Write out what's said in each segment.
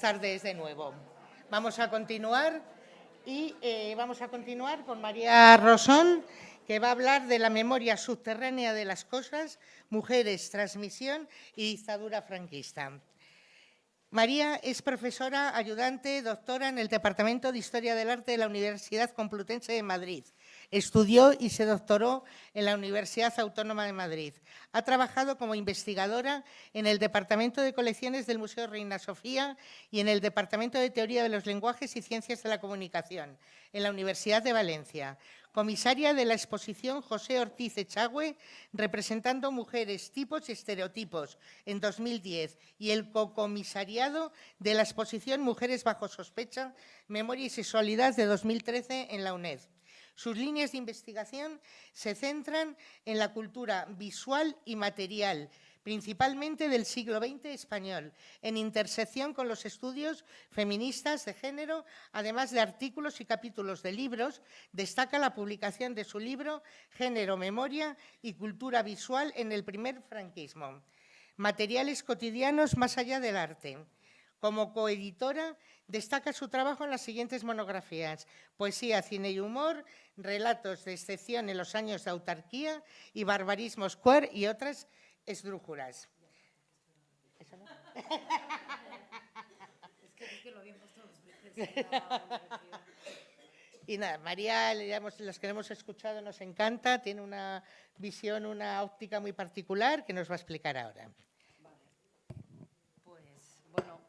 Tardes de nuevo. Vamos a continuar con María Rosón, que va a hablar de la memoria subterránea de las cosas, mujeres, transmisión y dictadura franquista. María es profesora ayudante, doctora en el Departamento de Historia del Arte de la Universidad Complutense de Madrid. Estudió y se doctoró en la Universidad Autónoma de Madrid. Ha trabajado como investigadora en el Departamento de Colecciones del Museo Reina Sofía y en el Departamento de Teoría de los Lenguajes y Ciencias de la Comunicación en la Universidad de Valencia. Comisaria de la exposición José Ortiz Echagüe, representando mujeres, tipos y estereotipos, en 2010, y el cocomisariado de la exposición Mujeres bajo sospecha, Memoria y Sexualidad, de 2013, en la UNED. Sus líneas de investigación se centran en la cultura visual y material, principalmente del siglo XX español, en intersección con los estudios feministas de género, además de artículos y capítulos de libros. Destaca la publicación de su libro Género, Memoria y Cultura Visual en el primer franquismo. Materiales cotidianos más allá del arte. Como coeditora, destaca su trabajo en las siguientes monografías: Poesía, cine y humor, Relatos de excepción en los años de autarquía y Barbarismos queer y otras esdrújulas. ¿Eso no? Es que vi que lo habían puesto dos veces. Y nada, María, los que la hemos escuchado, nos encanta, tiene una visión, una óptica muy particular que nos va a explicar ahora. Vale. Pues, bueno,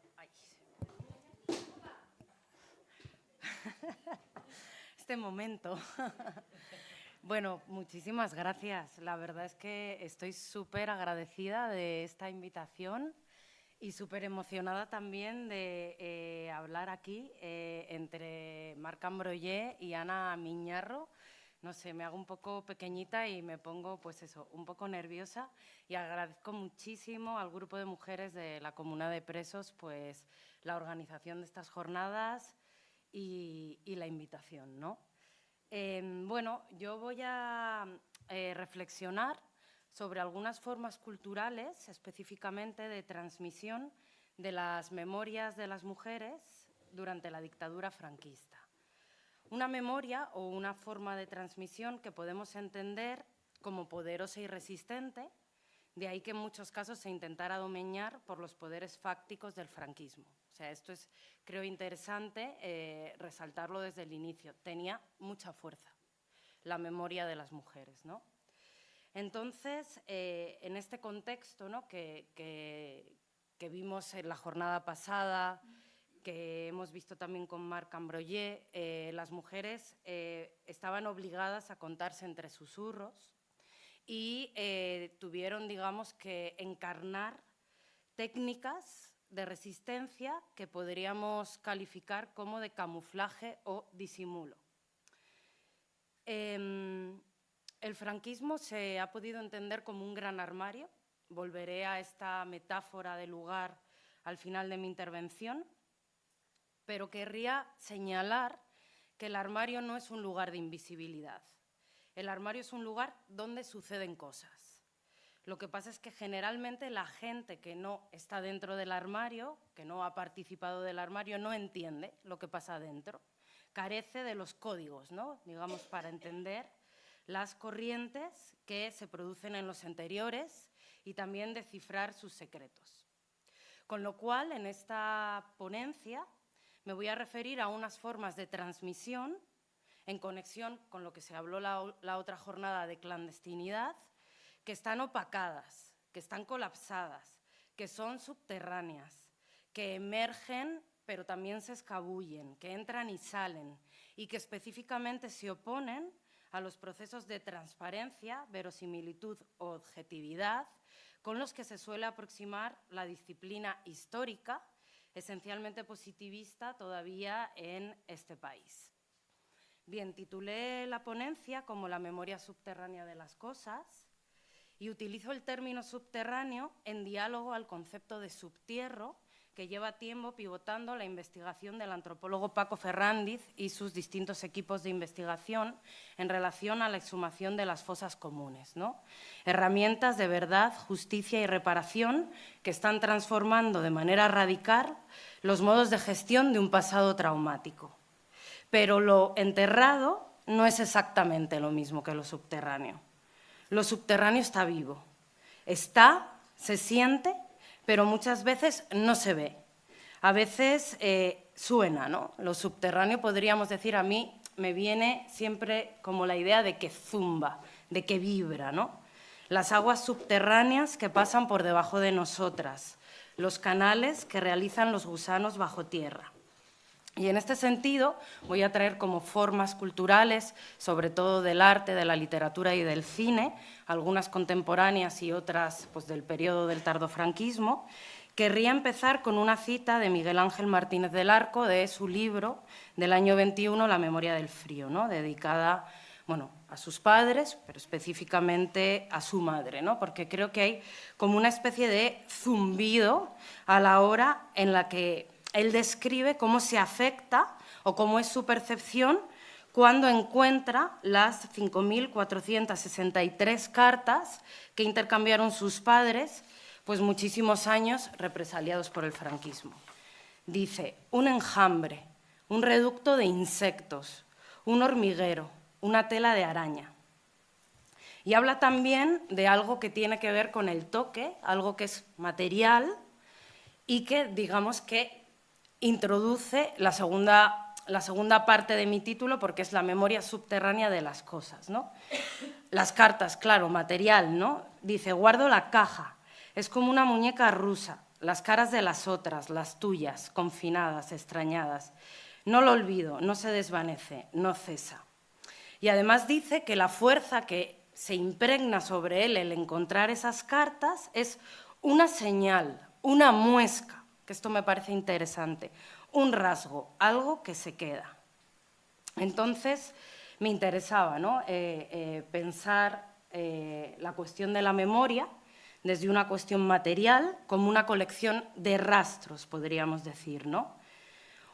este momento. Bueno, muchísimas gracias. La verdad es que estoy súper agradecida de esta invitación y súper emocionada también de hablar aquí entre Marc Ambroyé y Ana Miñarro. No sé, me hago un poco pequeñita y me pongo, pues eso, un poco nerviosa, y agradezco muchísimo al grupo de mujeres de la Comuna de Presos, pues la organización de estas jornadas y la invitación, ¿no? Bueno, yo voy a reflexionar sobre algunas formas culturales, específicamente de transmisión de las memorias de las mujeres durante la dictadura franquista. Una memoria o una forma de transmisión que podemos entender como poderosa y resistente, de ahí que en muchos casos se intentara domeñar por los poderes fácticos del franquismo. O sea, esto es, creo, interesante resaltarlo desde el inicio. Tenía mucha fuerza la memoria de las mujeres, ¿no? Entonces, en este contexto, ¿no?, que vimos en la jornada pasada, que hemos visto también con Marc Ambroyé, las mujeres estaban obligadas a contarse entre susurros y tuvieron, digamos, que encarnar técnicas de resistencia que podríamos calificar como de camuflaje o disimulo. El franquismo se ha podido entender como un gran armario. Volveré a esta metáfora de lugar al final de mi intervención, pero querría señalar que el armario no es un lugar de invisibilidad. El armario es un lugar donde suceden cosas. Lo que pasa es que generalmente la gente que no está dentro del armario, que no ha participado del armario, no entiende lo que pasa dentro. Carece de los códigos, ¿no?, digamos, para entender las corrientes que se producen en los interiores y también descifrar sus secretos. Con lo cual, en esta ponencia me voy a referir a unas formas de transmisión en conexión con lo que se habló la otra jornada de clandestinidad, que están opacadas, que están colapsadas, que son subterráneas, que emergen pero también se escabullen, que entran y salen y que específicamente se oponen a los procesos de transparencia, verosimilitud o objetividad con los que se suele aproximar la disciplina histórica, esencialmente positivista todavía en este país. Bien, titulé la ponencia como La memoria subterránea de las cosas y utilizo el término subterráneo en diálogo al concepto de subtierro que lleva tiempo pivotando la investigación del antropólogo Paco Ferrandiz y sus distintos equipos de investigación en relación a la exhumación de las fosas comunes, ¿no? Herramientas de verdad, justicia y reparación que están transformando de manera radical los modos de gestión de un pasado traumático. Pero lo enterrado no es exactamente lo mismo que lo subterráneo. Lo subterráneo está vivo. Está, se siente, pero muchas veces no se ve. A veces suena, ¿no? Lo subterráneo, podríamos decir, a mí me viene siempre como la idea de que zumba, de que vibra, ¿no? Las aguas subterráneas que pasan por debajo de nosotras, los canales que realizan los gusanos bajo tierra. Y en este sentido voy a traer como formas culturales, sobre todo del arte, de la literatura y del cine, algunas contemporáneas y otras pues, del periodo del tardofranquismo. Querría empezar con una cita de Miguel Ángel Martínez del Arco, de su libro del año 21, La memoria del frío, ¿no? Dedicada a sus padres, pero específicamente a su madre, ¿no? Porque creo que hay como una especie de zumbido a la hora en la que él describe cómo se afecta o cómo es su percepción cuando encuentra las 5.463 cartas que intercambiaron sus padres, pues muchísimos años represaliados por el franquismo. Dice, un enjambre, un reducto de insectos, un hormiguero, una tela de araña. Y habla también de algo que tiene que ver con el toque, algo que es material y que, digamos, que introduce la segunda parte de mi título, porque es la memoria subterránea de las cosas, ¿no? Las cartas, claro, material, ¿no? Dice, guardo la caja, es como una muñeca rusa, las caras de las otras, las tuyas, confinadas, extrañadas. No lo olvido, no se desvanece, no cesa. Y además dice que la fuerza que se impregna sobre él el encontrar esas cartas es una señal, una muesca, que esto me parece interesante, un rasgo, algo que se queda. Entonces, me interesaba, ¿no? Pensar la cuestión de la memoria desde una cuestión material como una colección de rastros, podríamos decir, ¿no?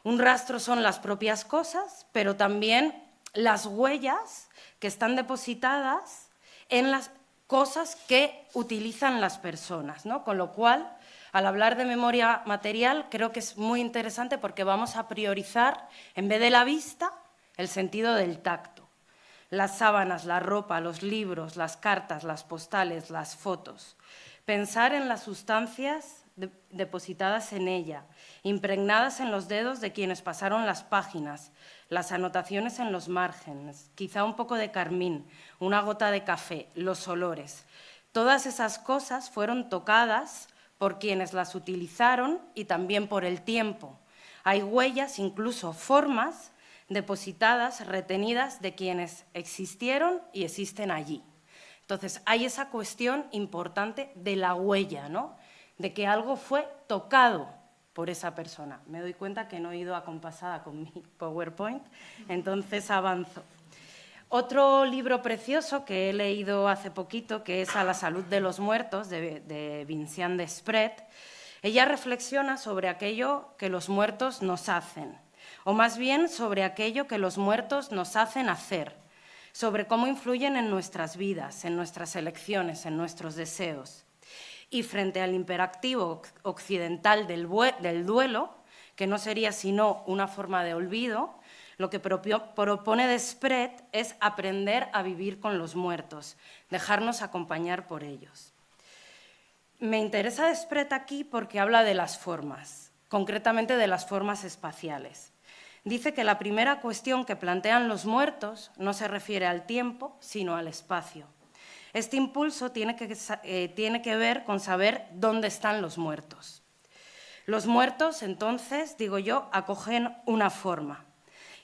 Un rastro son las propias cosas, pero también las huellas que están depositadas en las cosas que utilizan las personas, ¿no? Con lo cual, al hablar de memoria material, creo que es muy interesante porque vamos a priorizar, en vez de la vista, el sentido del tacto. Las sábanas, la ropa, los libros, las cartas, las postales, las fotos. Pensar en las sustancias depositadas en ella, impregnadas en los dedos de quienes pasaron las páginas, las anotaciones en los márgenes, quizá un poco de carmín, una gota de café, los olores. Todas esas cosas fueron tocadas por quienes las utilizaron y también por el tiempo. Hay huellas, incluso formas, depositadas, retenidas de quienes existieron y existen allí. Entonces, hay esa cuestión importante de la huella, ¿no? De que algo fue tocado por esa persona. Me doy cuenta que no he ido acompasada con mi PowerPoint, entonces avanzo. Otro libro precioso que he leído hace poquito, que es A la salud de los muertos, de Vinciane Desprez, ella reflexiona sobre aquello que los muertos nos hacen, o más bien sobre aquello que los muertos nos hacen hacer, sobre cómo influyen en nuestras vidas, en nuestras elecciones, en nuestros deseos. Y frente al imperativo occidental del duelo, que no sería sino una forma de olvido, lo que propone Desprez es aprender a vivir con los muertos, dejarnos acompañar por ellos. Me interesa Desprez aquí porque habla de las formas, concretamente de las formas espaciales. Dice que la primera cuestión que plantean los muertos no se refiere al tiempo, sino al espacio. Este impulso tiene que ver con saber dónde están los muertos. Los muertos, entonces, digo yo, acogen una forma.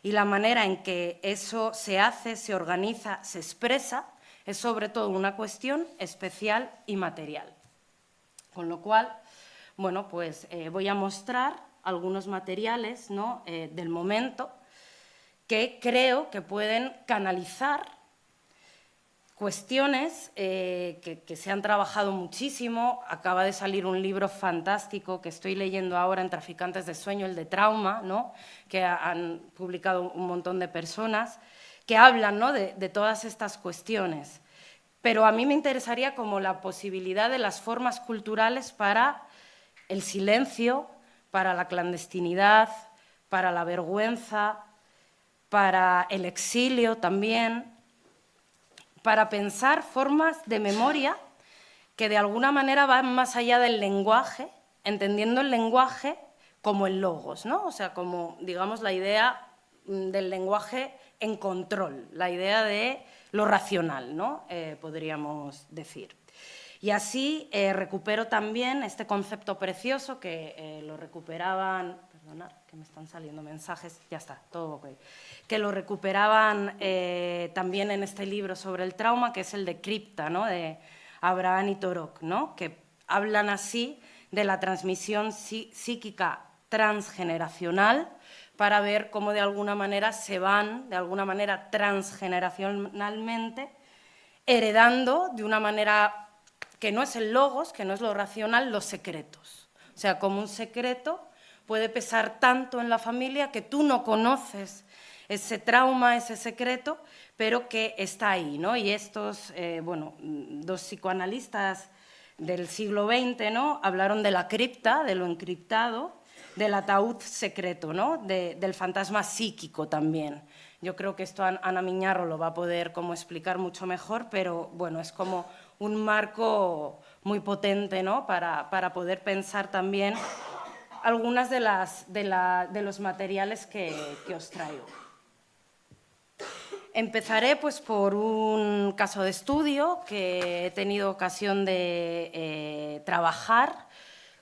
Y la manera en que eso se hace, se organiza, se expresa, es sobre todo una cuestión especial y material. Con lo cual, bueno, pues voy a mostrar algunos materiales, ¿no? Del momento que creo que pueden canalizar cuestiones que se han trabajado muchísimo. Acaba de salir un libro fantástico que estoy leyendo ahora en Traficantes de Sueño, el de Trauma, ¿no? Que han publicado un montón de personas que hablan, ¿no? de todas estas cuestiones. Pero a mí me interesaría como la posibilidad de las formas culturales para el silencio, para la clandestinidad, para la vergüenza, para el exilio también, para pensar formas de memoria que de alguna manera van más allá del lenguaje, entendiendo el lenguaje como el logos, ¿no? O sea, como, digamos, la idea del lenguaje en control, la idea de lo racional, ¿no? Podríamos decir. Y así recupero también este concepto precioso que lo recuperaban, perdonad, que me están saliendo mensajes, ya está, todo ok, que lo recuperaban también en este libro sobre el trauma, que es el de Cripta, ¿no? De Abraham y Torok, ¿no? Que hablan así de la transmisión psíquica transgeneracional para ver cómo de alguna manera se van, de alguna manera transgeneracionalmente, heredando de una manera que no es el logos, que no es lo racional, los secretos. O sea, como un secreto puede pesar tanto en la familia que tú no conoces ese trauma, ese secreto, pero que está ahí, ¿no? Y estos, dos psicoanalistas del siglo XX, ¿no? Hablaron de la cripta, de lo encriptado, del ataúd secreto, ¿no? Del fantasma psíquico también. Yo creo que esto Ana Miñarro lo va a poder como explicar mucho mejor, pero bueno, es como un marco muy potente, ¿no? Para poder pensar también algunas de los materiales que os traigo. Empezaré pues, por un caso de estudio que he tenido ocasión de trabajar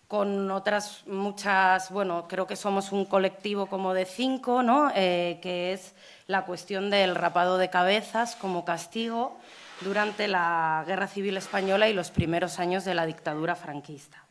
con otras muchas, bueno, creo que somos un colectivo como de 5, ¿no? Que es la cuestión del rapado de cabezas como castigo durante la Guerra Civil Española y los primeros años de la dictadura franquista.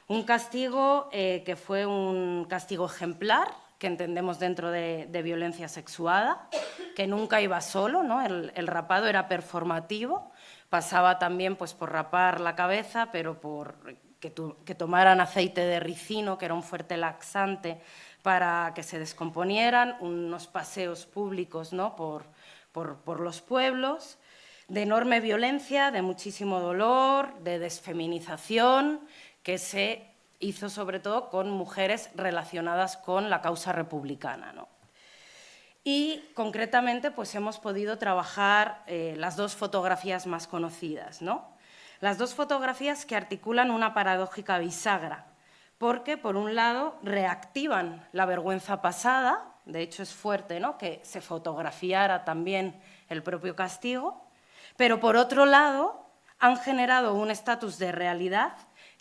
Un castigo que fue un castigo ejemplar, que entendemos dentro de violencia sexuada, que nunca iba solo, ¿no? El rapado era performativo, pasaba también pues, por rapar la cabeza, pero por que tomaran aceite de ricino, que era un fuerte laxante, para que se descomponieran, unos paseos públicos, ¿no? por los pueblos, de enorme violencia, de muchísimo dolor, de desfeminización, que se hizo sobre todo con mujeres relacionadas con la causa republicana, ¿no? Y concretamente pues, hemos podido trabajar las dos fotografías más conocidas, ¿no? Las dos fotografías que articulan una paradójica bisagra, porque por un lado reactivan la vergüenza pasada, de hecho es fuerte, ¿no? Que se fotografiara también el propio castigo, pero por otro lado han generado un estatus de realidad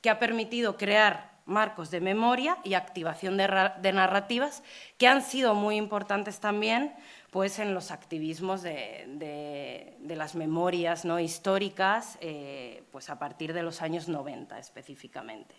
que ha permitido crear marcos de memoria y activación de narrativas que han sido muy importantes también pues, en los activismos de las memorias, ¿no? históricas pues, a partir de los años 90 específicamente.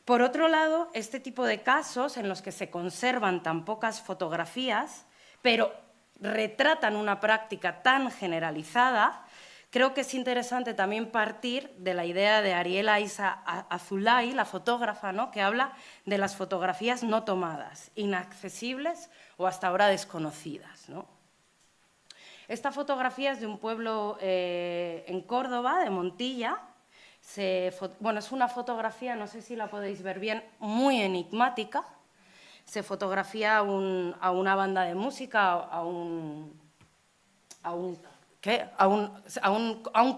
Por otro lado, este tipo de casos en los que se conservan tan pocas fotografías, pero retratan una práctica tan generalizada, creo que es interesante también partir de la idea de Ariela Isa Azulay, la fotógrafa, ¿no? Que habla de las fotografías no tomadas, inaccesibles o hasta ahora desconocidas, ¿no? Esta fotografía es de un pueblo en Córdoba, de Montilla. Bueno, es una fotografía, no sé si la podéis ver bien, muy enigmática. Se fotografía a una banda de música, a un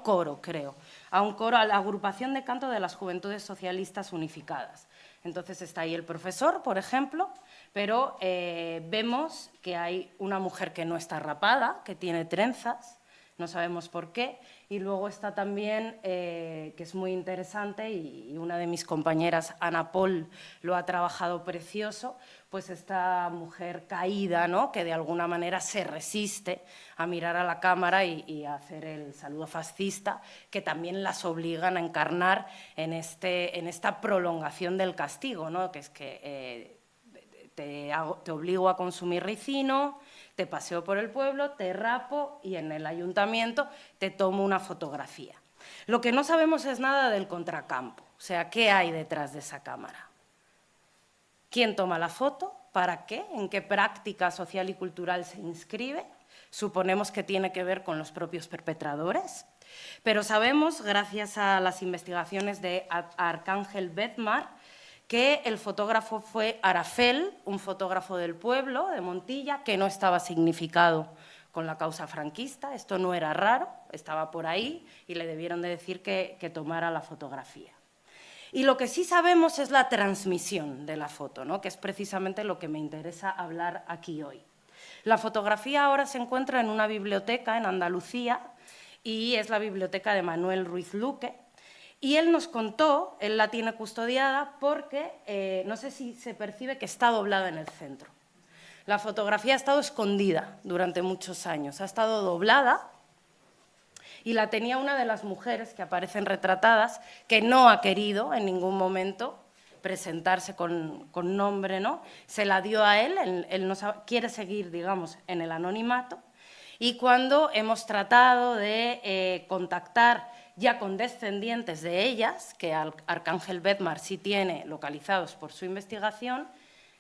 coro, creo, a la agrupación de canto de las Juventudes Socialistas Unificadas. Entonces está ahí el profesor, por ejemplo, pero vemos que hay una mujer que no está rapada, que tiene trenzas, no sabemos por qué, y luego está también, que es muy interesante, y una de mis compañeras, Ana Paul, lo ha trabajado precioso, pues esta mujer caída, ¿no? Que de alguna manera se resiste a mirar a la cámara y a hacer el saludo fascista, que también las obligan a encarnar en esta prolongación del castigo, ¿no? Que es que te obligo a consumir ricino, te paseo por el pueblo, te rapo y en el ayuntamiento te tomo una fotografía. Lo que no sabemos es nada del contracampo, o sea, ¿qué hay detrás de esa cámara? ¿Quién toma la foto? ¿Para qué? ¿En qué práctica social y cultural se inscribe? Suponemos que tiene que ver con los propios perpetradores, pero sabemos, gracias a las investigaciones de Arcángel Bedmar, que el fotógrafo fue Arafel, un fotógrafo del pueblo, de Montilla, que no estaba significado con la causa franquista, esto no era raro, estaba por ahí y le debieron de decir que tomara la fotografía. Y lo que sí sabemos es la transmisión de la foto, ¿no?, que es precisamente lo que me interesa hablar aquí hoy. La fotografía ahora se encuentra en una biblioteca en Andalucía y es la biblioteca de Manuel Ruiz Luque. Y él nos contó, él la tiene custodiada porque no sé si se percibe que está doblada en el centro. La fotografía ha estado escondida durante muchos años, ha estado doblada y la tenía una de las mujeres que aparecen retratadas, que no ha querido en ningún momento presentarse con nombre, ¿no? Se la dio a él no quiere seguir, digamos, en el anonimato. Y cuando hemos tratado de contactar ya con descendientes de ellas, que Arcángel Bedmar sí tiene localizados por su investigación,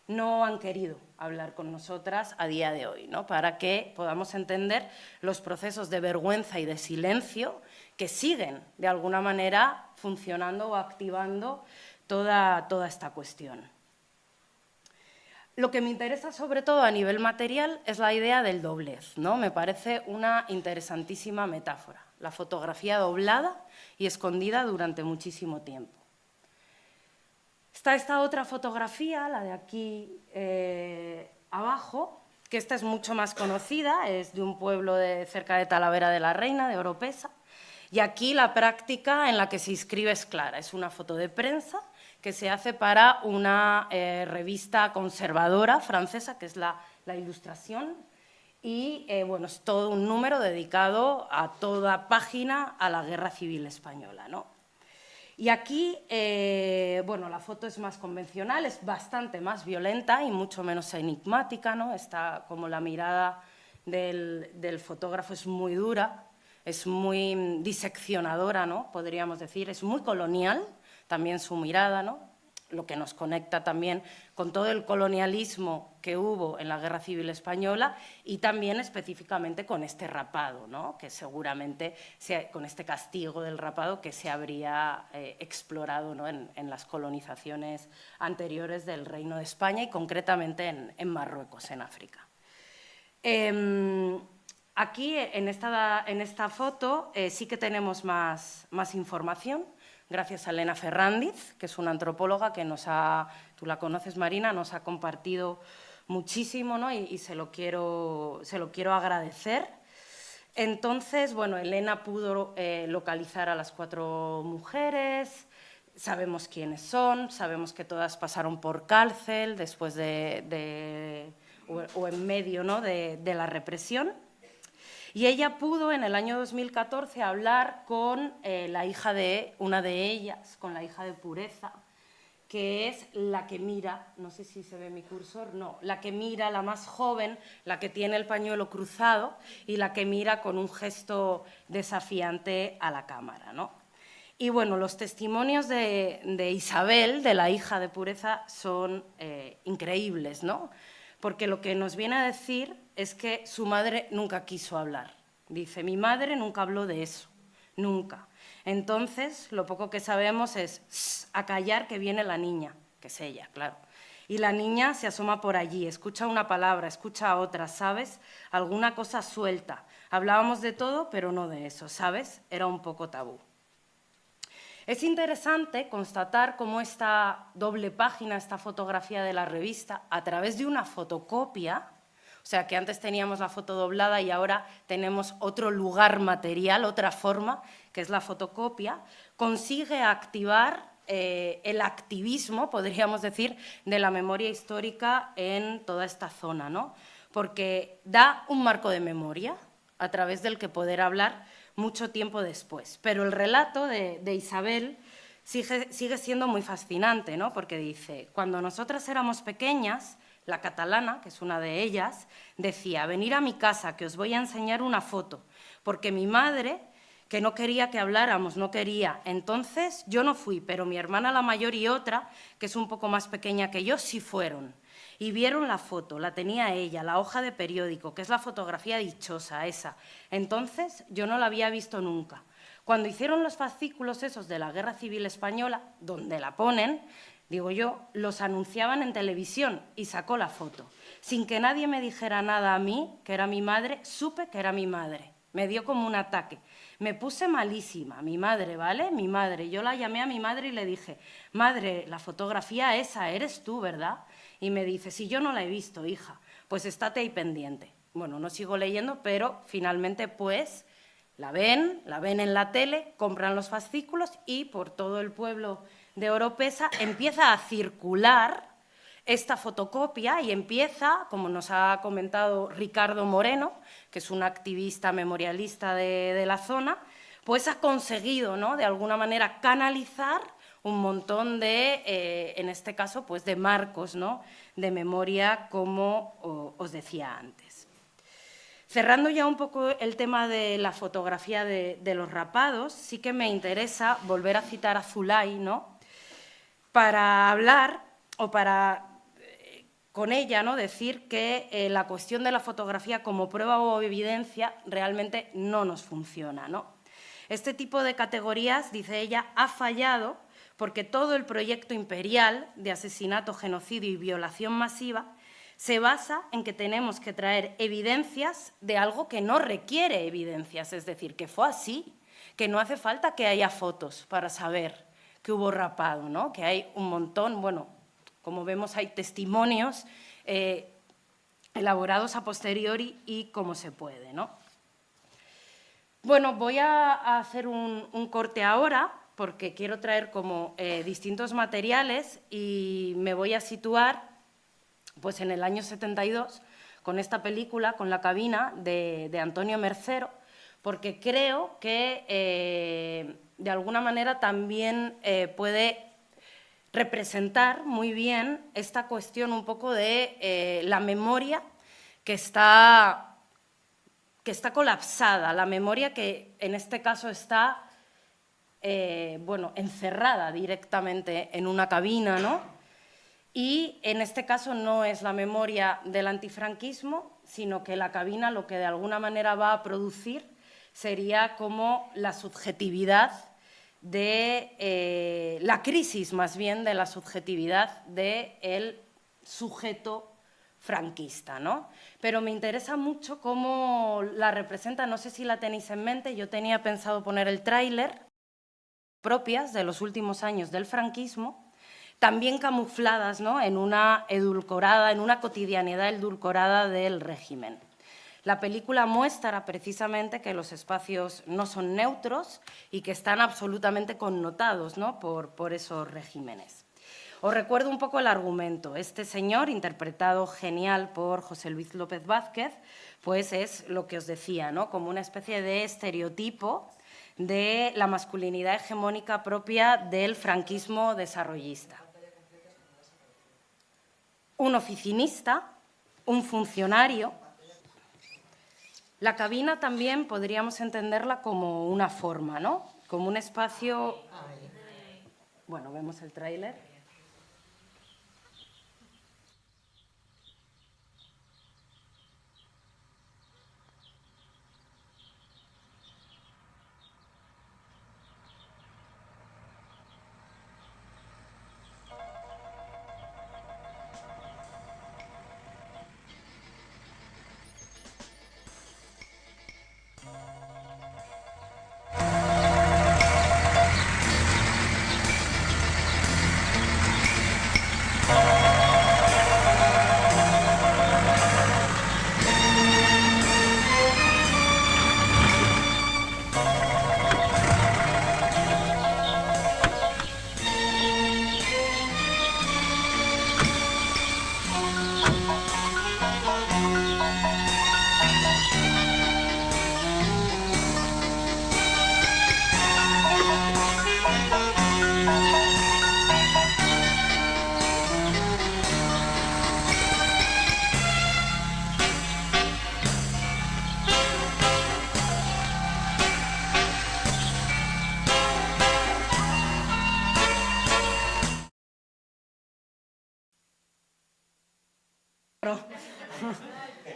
no han querido hablar con nosotras a día de hoy, ¿no?, para que podamos entender los procesos de vergüenza y de silencio que siguen, de alguna manera, funcionando o activando toda esta cuestión. Lo que me interesa, sobre todo a nivel material, es la idea del doblez, ¿no? Me parece una interesantísima metáfora, la fotografía doblada y escondida durante muchísimo tiempo. Está esta otra fotografía, la de aquí abajo, que esta es mucho más conocida, es de un pueblo cerca de Talavera de la Reina, de Oropesa, y aquí la práctica en la que se inscribe es clara, es una foto de prensa que se hace para una revista conservadora francesa, que es la Ilustración, y bueno, es todo un número dedicado a toda página a la Guerra Civil Española, ¿no? Y aquí, bueno, la foto es más convencional, es bastante más violenta y mucho menos enigmática, ¿no? Está como la mirada del fotógrafo es muy dura, es muy diseccionadora, ¿no?, podríamos decir, es muy colonial también su mirada, ¿no?, lo que nos conecta también con todo el colonialismo que hubo en la Guerra Civil Española y también específicamente con este rapado, ¿no?, que seguramente, con este castigo del rapado que se habría explorado, ¿no?, en las colonizaciones anteriores del Reino de España y concretamente en Marruecos, en África. Aquí, en esta foto, sí que tenemos más información, gracias a Elena Ferrandiz, que es una antropóloga que tú la conoces, Marina, nos ha compartido muchísimo, ¿no?, y se lo quiero agradecer. Entonces, bueno, Elena pudo localizar a las 4 mujeres, sabemos quiénes son, sabemos que todas pasaron por cárcel después o en medio, ¿no?, de la represión. Y ella pudo, en el año 2014, hablar con la hija de una de ellas, con la hija de Pureza, que es la que mira, no sé si se ve mi cursor, no, la que mira, la más joven, la que tiene el pañuelo cruzado y la que mira con un gesto desafiante a la cámara, ¿no? Y bueno, los testimonios de Isabel, de la hija de Pureza, son increíbles, ¿no? Porque lo que nos viene a decir es que su madre nunca quiso hablar. Dice, mi madre nunca habló de eso, nunca. Entonces, lo poco que sabemos es a callar que viene la niña, que es ella, claro. Y la niña se asoma por allí, escucha una palabra, escucha otra, ¿sabes? Alguna cosa suelta. Hablábamos de todo, pero no de eso, ¿sabes? Era un poco tabú. Es interesante constatar cómo esta doble página, esta fotografía de la revista, a través de una fotocopia, o sea, que antes teníamos la foto doblada y ahora tenemos otro lugar material, otra forma, que es la fotocopia, consigue activar el activismo, podríamos decir, de la memoria histórica en toda esta zona, ¿no? Porque da un marco de memoria a través del que poder hablar mucho tiempo después. Pero el relato de Isabel sigue siendo muy fascinante, ¿no? Porque dice, cuando nosotras éramos pequeñas, la catalana, que es una de ellas, decía, venir a mi casa, que os voy a enseñar una foto, porque mi madre, que no quería que habláramos, no quería. Entonces yo no fui, pero mi hermana la mayor y otra, que es un poco más pequeña que yo, sí fueron. Y vieron la foto, la tenía ella, la hoja de periódico, que es la fotografía dichosa esa. Entonces yo no la había visto nunca. Cuando hicieron los fascículos esos de la Guerra Civil Española, donde la ponen, digo yo, los anunciaban en televisión y sacó la foto. Sin que nadie me dijera nada a mí, que era mi madre, supe que era mi madre. Me dio como un ataque. Me puse malísima, mi madre, ¿vale? Mi madre. Yo la llamé a mi madre y le dije, madre, la fotografía esa eres tú, ¿verdad? Y me dice, si yo no la he visto, hija, pues estate ahí pendiente. Bueno, no sigo leyendo, pero finalmente pues la ven en la tele, compran los fascículos y por todo el pueblo de Oropesa empieza a circular esta fotocopia y empieza, como nos ha comentado Ricardo Moreno, que es un activista memorialista de la zona, pues ha conseguido, ¿no?, de alguna manera canalizar un montón de, en este caso, pues de marcos, ¿no?, de memoria, como os decía antes. Cerrando ya un poco el tema de la fotografía de los rapados, sí que me interesa volver a citar a Zulay, ¿no?, para hablar o para con ella, ¿no?, decir que la cuestión de la fotografía como prueba o evidencia realmente no nos funciona, ¿no? Este tipo de categorías, dice ella, ha fallado porque todo el proyecto imperial de asesinato, genocidio y violación masiva se basa en que tenemos que traer evidencias de algo que no requiere evidencias, es decir, que fue así, que no hace falta que haya fotos para saber que hubo rapado, ¿no?, que hay un montón, bueno, como vemos hay testimonios elaborados a posteriori y cómo se puede, ¿no? Bueno, voy a hacer un corte ahora porque quiero traer como distintos materiales y me voy a situar pues en el año 72 con esta película, con La cabina, de Antonio Mercero, porque creo que de alguna manera también puede representar muy bien esta cuestión un poco de la memoria que está colapsada, la memoria que en este caso está bueno, encerrada directamente en una cabina, ¿no? Y en este caso no es la memoria del antifranquismo, sino que la cabina lo que de alguna manera va a producir sería como la subjetividad de la crisis, más bien, de la subjetividad del sujeto franquista, ¿no? Pero me interesa mucho cómo la representa, no sé si la tenéis en mente, yo tenía pensado poner el tráiler, propias de los últimos años del franquismo, también camufladas, ¿no?, en una cotidianidad edulcorada del régimen. La película muestra precisamente que los espacios no son neutros y que están absolutamente connotados, ¿no?, por esos regímenes. Os recuerdo un poco el argumento. Este señor, interpretado genial por José Luis López Vázquez, pues es lo que os decía, ¿no?, como una especie de estereotipo de la masculinidad hegemónica propia del franquismo desarrollista. Un oficinista, un funcionario. La cabina también podríamos entenderla como una forma, ¿no?, como un espacio. Bueno, vemos el tráiler.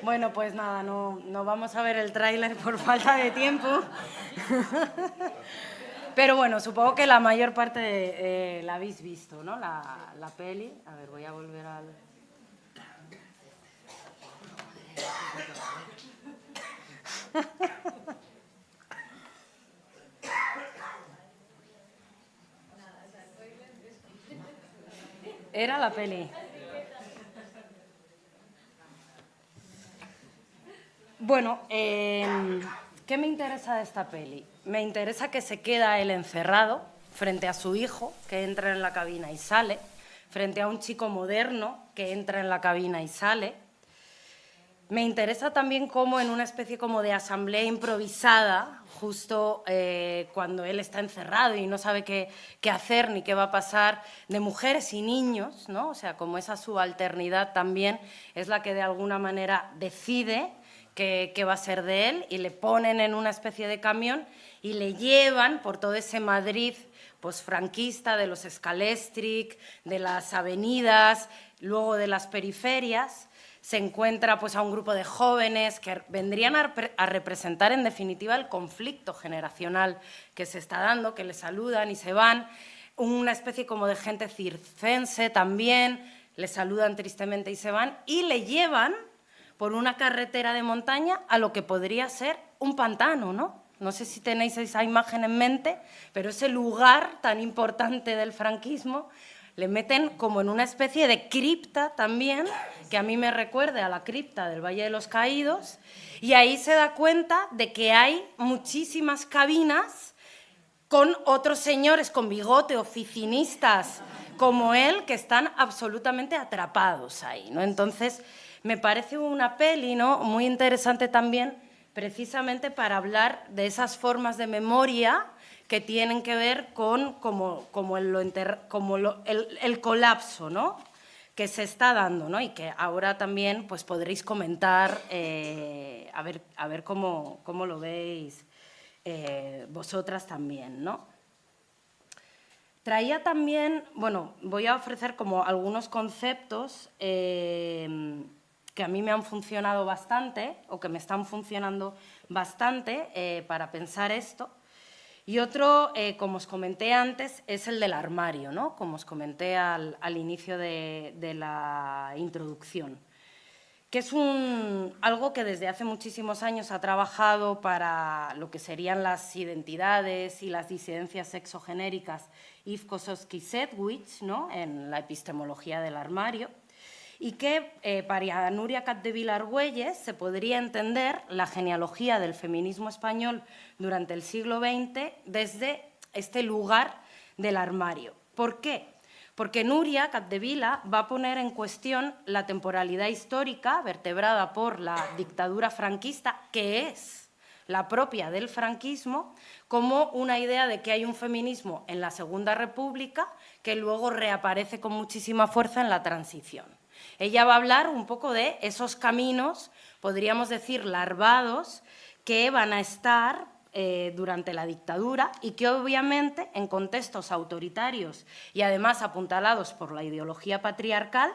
Bueno, pues nada, no vamos a ver el tráiler por falta de tiempo. Pero bueno, supongo que la mayor parte la habéis visto, ¿no? La peli. A ver, voy a volver al... Era la peli. Bueno, ¿qué me interesa de esta peli? Me interesa que se queda él encerrado frente a su hijo, que entra en la cabina y sale, frente a un chico moderno que entra en la cabina y sale. Me interesa también cómo en una especie como de asamblea improvisada, justo cuando él está encerrado y no sabe qué hacer ni qué va a pasar, de mujeres y niños, ¿no? O sea, como esa subalternidad también es la que de alguna manera decide qué va a ser de él, y le ponen en una especie de camión y le llevan por todo ese Madrid posfranquista, de los Scalestric, de las avenidas, luego de las periferias. Se encuentra pues, a un grupo de jóvenes que vendrían a representar, en definitiva, el conflicto generacional que se está dando, que le saludan y se van. Una especie como de gente circense también, le saludan tristemente y se van, y le llevan por una carretera de montaña a lo que podría ser un pantano, ¿no? No sé si tenéis esa imagen en mente, pero ese lugar tan importante del franquismo le meten como en una especie de cripta también, que a mí me recuerda a la cripta del Valle de los Caídos, y ahí se da cuenta de que hay muchísimas cabinas con otros señores con bigote, oficinistas como él, que están absolutamente atrapados ahí, ¿no? Entonces, me parece una peli, ¿no?, muy interesante también, precisamente para hablar de esas formas de memoria que tienen que ver con el colapso, ¿no?, que se está dando, ¿no?, y que ahora también pues, podréis comentar, a ver cómo lo veis vosotras también, ¿no? Traía también, bueno, voy a ofrecer como algunos conceptos que a mí me han funcionado bastante, o que me están funcionando bastante para pensar esto. Y otro, como os comenté antes, es el del armario, ¿no?, como os comenté al inicio de la introducción, que es algo que desde hace muchísimos años ha trabajado para lo que serían las identidades y las disidencias sexogenéricas Yves Kosowski-Sedgwick, ¿no?, en la epistemología del armario, y que para Núria Capdevila Argüelles se podría entender la genealogía del feminismo español durante el siglo XX desde este lugar del armario. ¿Por qué? Porque Núria Capdevila va a poner en cuestión la temporalidad histórica vertebrada por la dictadura franquista, que es la propia del franquismo, como una idea de que hay un feminismo en la Segunda República que luego reaparece con muchísima fuerza en la transición. Ella va a hablar un poco de esos caminos, podríamos decir, larvados, que van a estar durante la dictadura y que obviamente en contextos autoritarios y además apuntalados por la ideología patriarcal,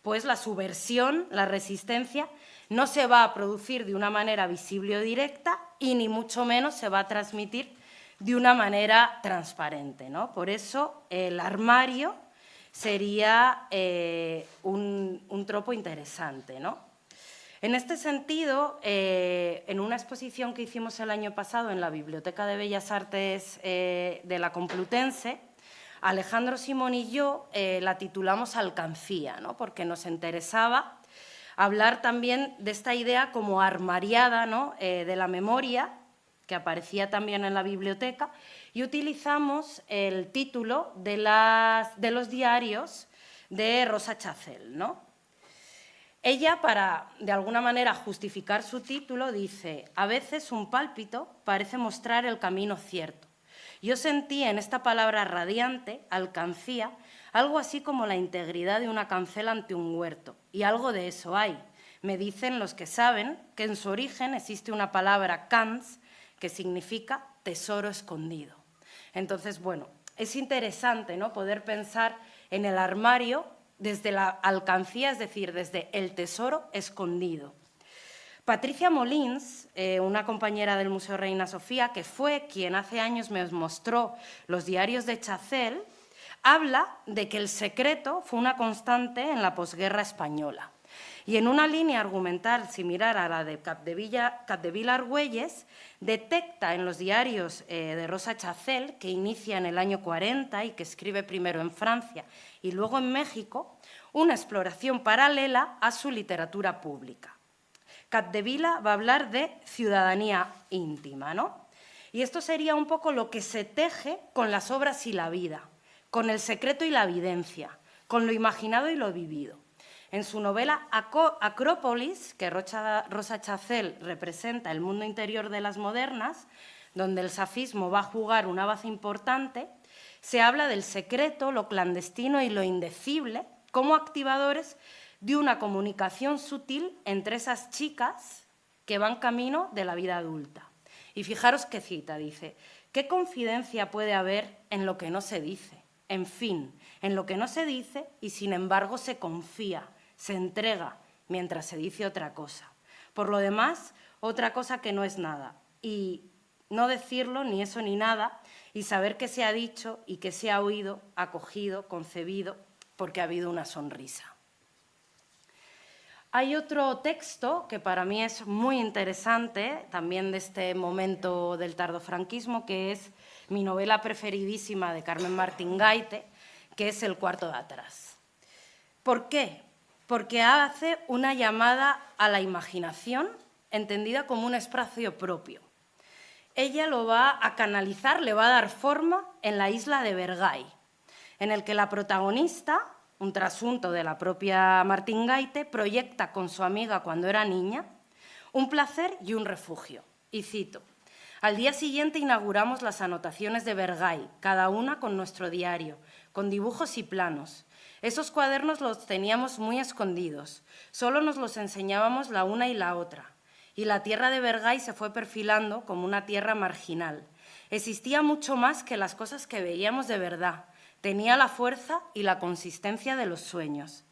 pues la subversión, la resistencia, no se va a producir de una manera visible o directa y ni mucho menos se va a transmitir de una manera transparente, ¿no? Por eso el armario sería un tropo interesante, ¿no? En este sentido, en una exposición que hicimos el año pasado en la Biblioteca de Bellas Artes de la Complutense, Alejandro Simón y yo la titulamos Alcancía, ¿no?, porque nos interesaba hablar también de esta idea como armariada, ¿no?, de la memoria, que aparecía también en la biblioteca, y utilizamos el título de los diarios de Rosa Chacel, ¿no? Ella, para de alguna manera justificar su título, dice: a veces un pálpito parece mostrar el camino cierto. Yo sentí en esta palabra radiante, alcancía, algo así como la integridad de una cancela ante un huerto, y algo de eso hay. Me dicen los que saben que en su origen existe una palabra cans, que significa tesoro escondido. Entonces, bueno, es interesante, ¿no?, poder pensar en el armario desde la alcancía, es decir, desde el tesoro escondido. Patricia Molins, una compañera del Museo Reina Sofía, que fue quien hace años me mostró los diarios de Chazelle, habla de que el secreto fue una constante en la posguerra española. Y en una línea argumental similar a la de Capdevila Argüelles, detecta en los diarios de Rosa Chazelle, que inicia en el año 40 y que escribe primero en Francia y luego en México, una exploración paralela a su literatura pública. Capdevila va a hablar de ciudadanía íntima, ¿no? Y esto sería un poco lo que se teje con las obras y la vida, con el secreto y la evidencia, con lo imaginado y lo vivido. En su novela Acrópolis, que Rosa Chazelle representa el mundo interior de las modernas, donde el safismo va a jugar una baza importante, se habla del secreto, lo clandestino y lo indecible como activadores de una comunicación sutil entre esas chicas que van camino de la vida adulta. Y fijaros qué cita, dice: ¿qué confidencia puede haber en lo que no se dice? En fin, en lo que no se dice y sin embargo se confía, se entrega, mientras se dice otra cosa. Por lo demás, otra cosa que no es nada. Y no decirlo, ni eso ni nada, y saber que se ha dicho y que se ha oído, acogido, concebido, porque ha habido una sonrisa. Hay otro texto que para mí es muy interesante, también de este momento del tardofranquismo, que es mi novela preferidísima de Carmen Martín Gaite, que es El cuarto de atrás. ¿Por qué? Porque hace una llamada a la imaginación entendida como un espacio propio. Ella lo va a canalizar, le va a dar forma en la isla de Bergay, en el que la protagonista, un trasunto de la propia Martín Gaite, proyecta con su amiga cuando era niña un placer y un refugio. Y cito: al día siguiente inauguramos las anotaciones de Bergay, cada una con nuestro diario, con dibujos y planos. Esos cuadernos los teníamos muy escondidos, solo nos los enseñábamos la una y la otra. Y la tierra de Bergay se fue perfilando como una tierra marginal. Existía mucho más que las cosas que veíamos de verdad. Tenía la fuerza y la consistencia de los sueños.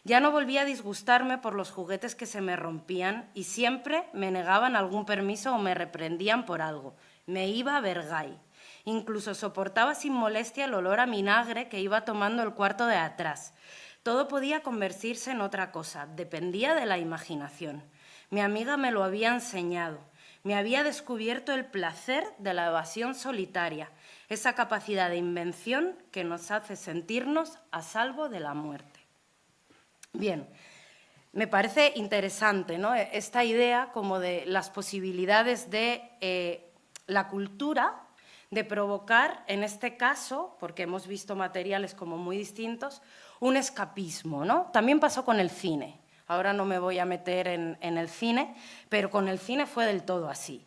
Ya no volvía a disgustarme por los juguetes que se me rompían y siempre me negaban algún permiso o me reprendían por algo. Me iba a Bergay. Incluso soportaba sin molestia el olor a vinagre que iba tomando el cuarto de atrás. Todo podía convertirse en otra cosa, dependía de la imaginación. Mi amiga me lo había enseñado. Me había descubierto el placer de la evasión solitaria, esa capacidad de invención que nos hace sentirnos a salvo de la muerte. Bien, me parece interesante, ¿no?, esta idea como de las posibilidades de la cultura de provocar, en este caso, porque hemos visto materiales como muy distintos, un escapismo, ¿no? También pasó con el cine. Ahora no me voy a meter en el cine, pero con el cine fue del todo así.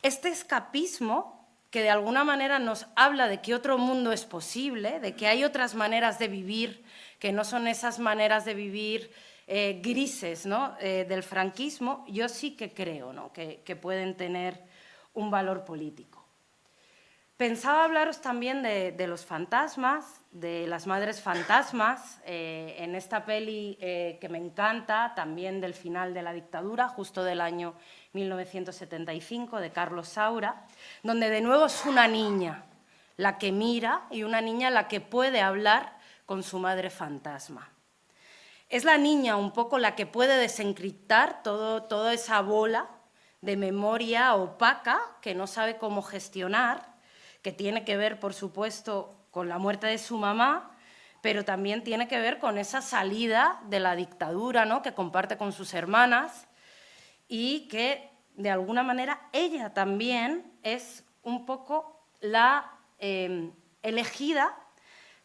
Este escapismo que de alguna manera nos habla de que otro mundo es posible, de que hay otras maneras de vivir, que no son esas maneras de vivir grises, ¿no?, del franquismo, yo sí que creo, ¿no?, que pueden tener un valor político. Pensaba hablaros también de los fantasmas, de las madres fantasmas, en esta peli que me encanta, también del final de la dictadura, justo del año 1975, de Carlos Saura, donde de nuevo es una niña la que mira y una niña la que puede hablar con su madre fantasma. Es la niña un poco la que puede desencriptar toda esa bola de memoria opaca que no sabe cómo gestionar, que tiene que ver, por supuesto, con la muerte de su mamá, pero también tiene que ver con esa salida de la dictadura, ¿no?, que comparte con sus hermanas y que, de alguna manera, ella también es un poco la elegida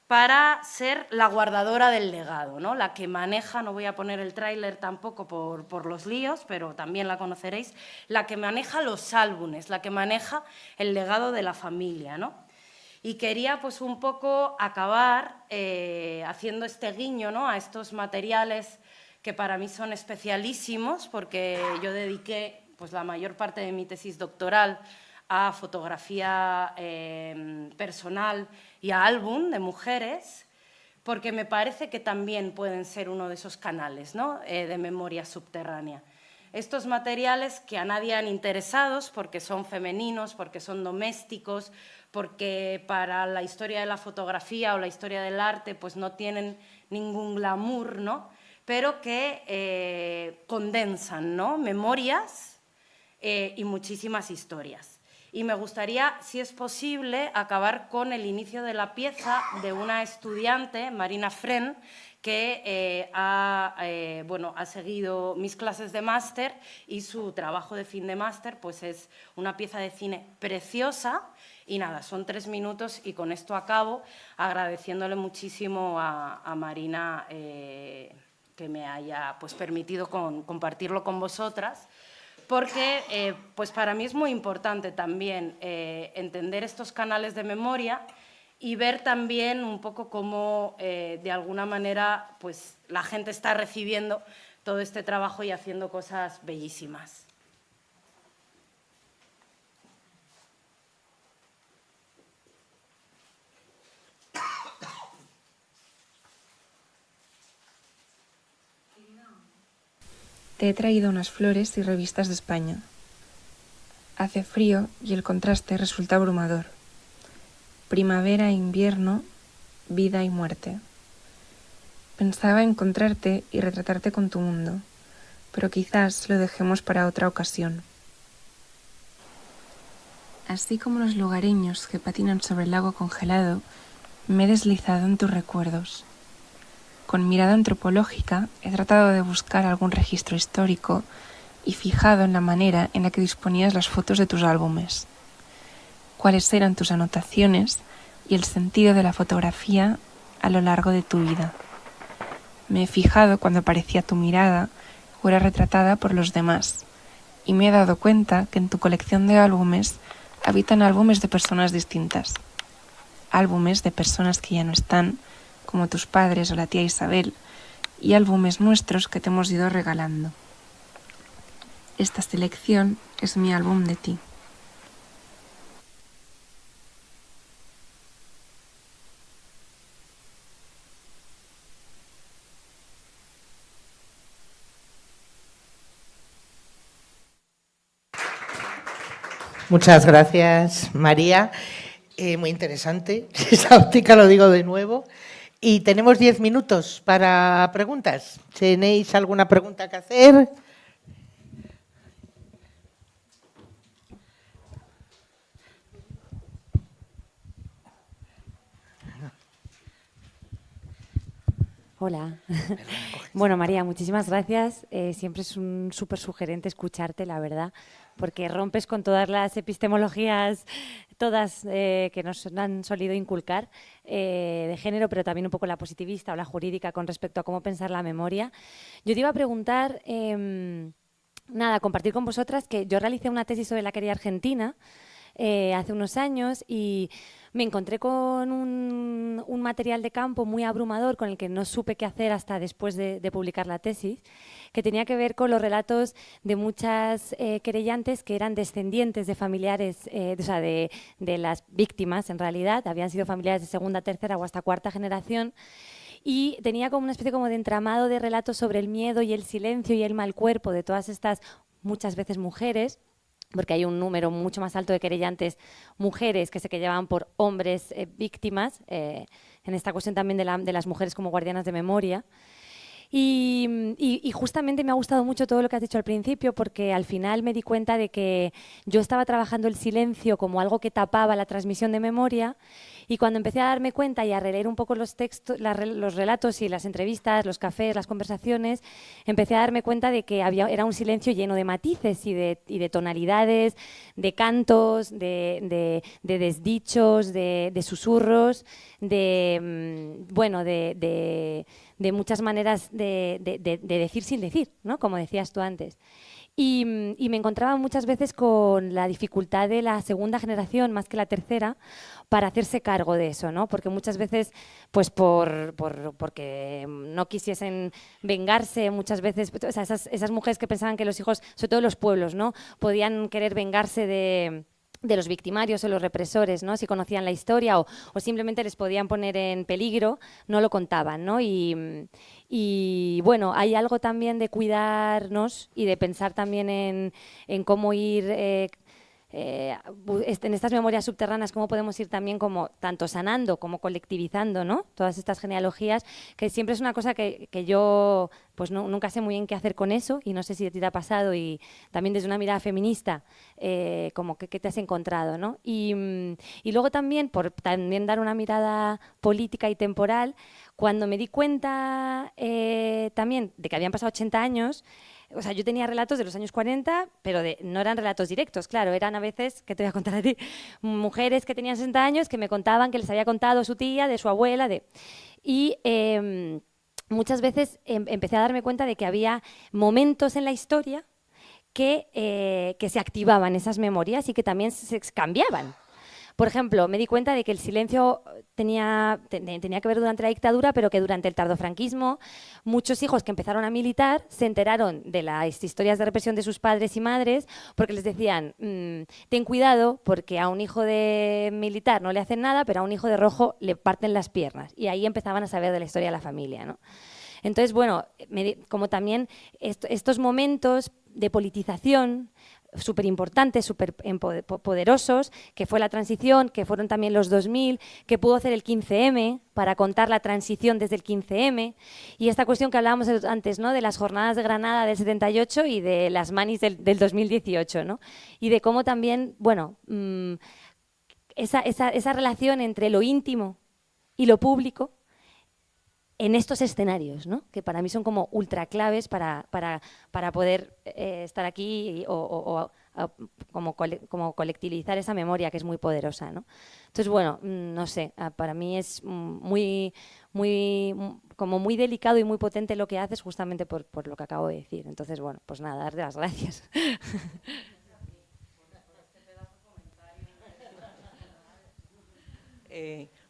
para ser la guardadora del legado, ¿no?, la que maneja, no voy a poner el tráiler tampoco por los líos, pero también la conoceréis, la que maneja los álbumes, la que maneja el legado de la familia, ¿no? Y quería pues un poco acabar haciendo este guiño, ¿no?, a estos materiales que para mí son especialísimos, porque yo dediqué pues la mayor parte de mi tesis doctoral a fotografía personal y a álbum de mujeres, porque me parece que también pueden ser uno de esos canales, ¿no?, de memoria subterránea. estos materiales que a nadie han interesados porque son femeninos, porque son domésticos, porque para la historia de la fotografía o la historia del arte pues no tienen ningún glamour, ¿no? Pero que condensan, ¿no?, memorias y muchísimas historias. Y me gustaría, si es posible, acabar con el inicio de la pieza de una estudiante, Marina Fren, que ha seguido mis clases de máster y su trabajo de fin de máster pues es una pieza de cine preciosa. Y nada, son 3 minutos y con esto acabo, agradeciéndole muchísimo a Marina que me haya pues, permitido compartirlo con vosotras, porque pues para mí es muy importante también entender estos canales de memoria y ver también un poco cómo de alguna manera pues, la gente está recibiendo todo este trabajo y haciendo cosas bellísimas. Te he traído unas flores y revistas de España. Hace frío y el contraste resulta abrumador. Primavera e invierno, vida y muerte. Pensaba encontrarte y retratarte con tu mundo, pero quizás lo dejemos para otra ocasión. Así como los lugareños que patinan sobre el lago congelado, me he deslizado en tus recuerdos. Con mirada antropológica he tratado de buscar algún registro histórico y fijado en la manera en la que disponías las fotos de tus álbumes. Cuáles eran tus anotaciones y el sentido de la fotografía a lo largo de tu vida. Me he fijado cuando aparecía tu mirada o era retratada por los demás y me he dado cuenta que en tu colección de álbumes habitan álbumes de personas distintas. Álbumes de personas que ya no están, como tus padres o la tía Isabel, y álbumes nuestros que te hemos ido regalando. Esta selección es mi álbum de ti. Muchas gracias, María. Muy interesante, esa óptica, lo digo de nuevo. Y tenemos 10 minutos para preguntas. ¿Tenéis alguna pregunta que hacer? Hola. Bueno, María, muchísimas gracias. Siempre es un súper sugerente escucharte, la verdad, porque rompes con todas las epistemologías, todas que nos han solido inculcar, de género, pero también un poco la positivista o la jurídica con respecto a cómo pensar la memoria. Yo te iba a preguntar, compartir con vosotras que yo realicé una tesis sobre la querella argentina hace unos años y me encontré con un material de campo muy abrumador con el que no supe qué hacer hasta después de publicar la tesis, que tenía que ver con los relatos de muchas querellantes que eran descendientes de familiares, de las víctimas en realidad, habían sido familiares de segunda, tercera o hasta cuarta generación, y tenía como una especie como de entramado de relatos sobre el miedo y el silencio y el mal cuerpo de todas estas muchas veces mujeres, porque hay un número mucho más alto de querellantes mujeres que se llevan por hombres víctimas, en esta cuestión también de las mujeres como guardianas de memoria. Y justamente me ha gustado mucho todo lo que has dicho al principio, porque al final me di cuenta de que yo estaba trabajando el silencio como algo que tapaba la transmisión de memoria, y cuando empecé a darme cuenta y a releer un poco los textos, los relatos y las entrevistas, los cafés, las conversaciones, empecé a darme cuenta de que era un silencio lleno de matices y de tonalidades, de cantos, de desdichos, de susurros, de muchas maneras de decir sin decir, ¿no? Como decías tú antes. Y me encontraba muchas veces con la dificultad de la segunda generación, más que la tercera, para hacerse cargo de eso, ¿no? Porque muchas veces, pues porque no quisiesen vengarse, muchas veces, o sea, esas mujeres que pensaban que los hijos, sobre todo los pueblos, ¿no?, podían querer vengarse de los victimarios o los represores, ¿no? Si conocían la historia o simplemente les podían poner en peligro, no lo contaban, ¿no? Y bueno, hay algo también de cuidarnos y de pensar también en cómo ir en estas memorias subterráneas, cómo podemos ir también como tanto sanando como colectivizando, ¿no? Todas estas genealogías, que siempre es una cosa que yo pues nunca sé muy bien qué hacer con eso, y no sé si a ti te ha pasado, y también desde una mirada feminista, como que te has encontrado, ¿no? Y luego también, por también dar una mirada política y temporal, cuando me di cuenta también de que habían pasado 80 años, o sea, yo tenía relatos de los años 40, pero no eran relatos directos, claro, eran a veces, ¿qué te voy a contar a ti? Mujeres que tenían 60 años que me contaban que les había contado su tía, de su abuela, y muchas veces empecé a darme cuenta de que había momentos en la historia que se activaban esas memorias y que también se cambiaban. Por ejemplo, me di cuenta de que el silencio tenía que ver durante la dictadura, pero que durante el tardofranquismo muchos hijos que empezaron a militar se enteraron de las historias de represión de sus padres y madres, porque les decían, ten cuidado porque a un hijo de militar no le hacen nada, pero a un hijo de rojo le parten las piernas. Y ahí empezaban a saber de la historia de la familia, ¿no? Entonces, bueno, como también estos momentos de politización súper importantes, súper poderosos, que fue la transición, que fueron también los 2000, que pudo hacer el 15M para contar la transición desde el 15M, y esta cuestión que hablábamos antes, ¿no? De las jornadas de Granada del 78 y de las manis del 2018, ¿no? Y de cómo también, bueno, esa relación entre lo íntimo y lo público en estos escenarios, ¿no? Que para mí son como ultra claves para poder estar aquí como colectivizar esa memoria que es muy poderosa, ¿no? Entonces, bueno, no sé, para mí es como muy delicado y muy potente lo que haces, justamente por lo que acabo de decir. Entonces, bueno, pues nada, darte las gracias.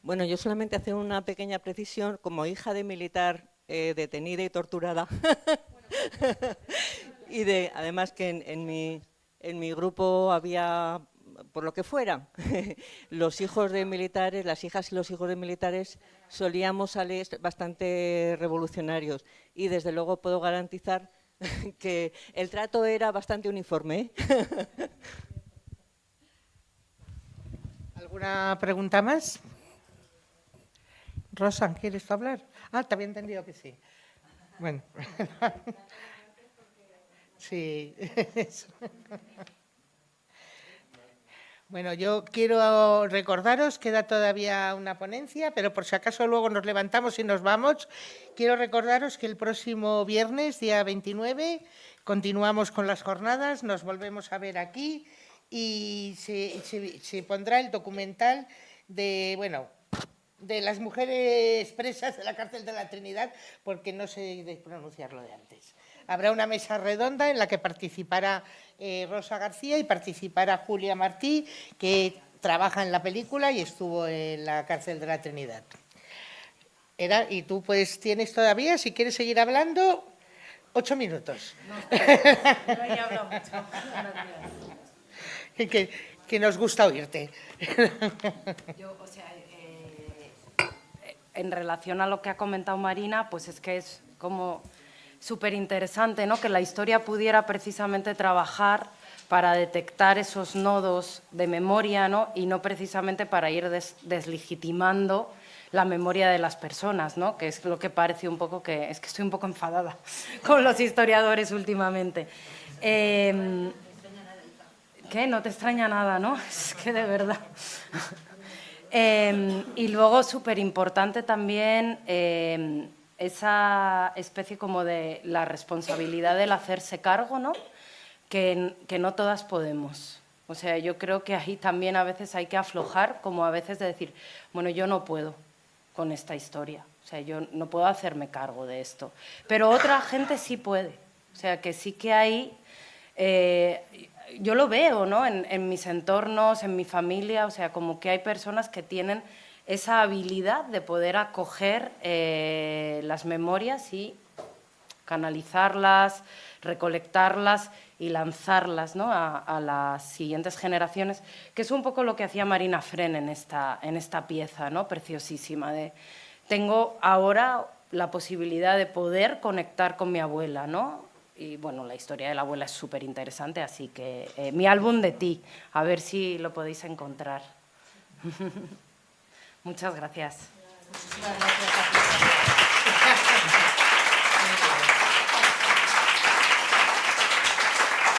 Bueno, yo solamente hacer una pequeña precisión. Como hija de militar detenida y torturada, y además que en mi grupo había, por lo que fuera, los hijos de militares, las hijas y los hijos de militares solíamos salir bastante revolucionarios, y desde luego puedo garantizar que el trato era bastante uniforme. ¿Alguna pregunta más? Rosa, ¿quieres tú hablar? Ah, te había entendido que sí. Bueno. Sí. Bueno, yo quiero recordaros, queda todavía una ponencia, pero por si acaso luego nos levantamos y nos vamos, quiero recordaros que el próximo viernes, día 29, continuamos con las jornadas, nos volvemos a ver aquí y se pondrá el documental de, bueno, de las mujeres presas de la cárcel de la Trinidad, porque no sé pronunciarlo de antes. Habrá una mesa redonda en la que participará Rosa García y participará Julia Martí, que trabaja en la película y estuvo en la cárcel de la Trinidad. Y tú pues tienes todavía, si quieres seguir hablando, 8 minutos. No he hablado mucho. que nos gusta oírte. Yo, o sea, en relación a lo que ha comentado Marina, pues es que es como súper interesante, ¿no? Que la historia pudiera precisamente trabajar para detectar esos nodos de memoria, ¿no? Y no precisamente para ir deslegitimando la memoria de las personas, ¿no? Que es lo que parece un poco que... Es que estoy un poco enfadada con los historiadores últimamente. ¿Qué? No te extraña nada, ¿no? Es que de verdad... y luego, súper importante también, esa especie como de la responsabilidad del hacerse cargo, ¿no? Que no todas podemos. O sea, yo creo que ahí también a veces hay que aflojar, como a veces de decir, bueno, yo no puedo con esta historia, o sea, yo no puedo hacerme cargo de esto. Pero otra gente sí puede, o sea, que sí que hay... yo lo veo, ¿no? En mis entornos, en mi familia, o sea, como que hay personas que tienen esa habilidad de poder acoger las memorias y canalizarlas, recolectarlas y lanzarlas, ¿no?, a las siguientes generaciones, que es un poco lo que hacía Marina Fren en esta pieza, ¿no?, preciosísima. Tengo ahora la posibilidad de poder conectar con mi abuela, ¿no? Y bueno, la historia de la abuela es súper interesante, así que mi álbum de ti, a ver si lo podéis encontrar. Muchas gracias. Muchísimas gracias a ti.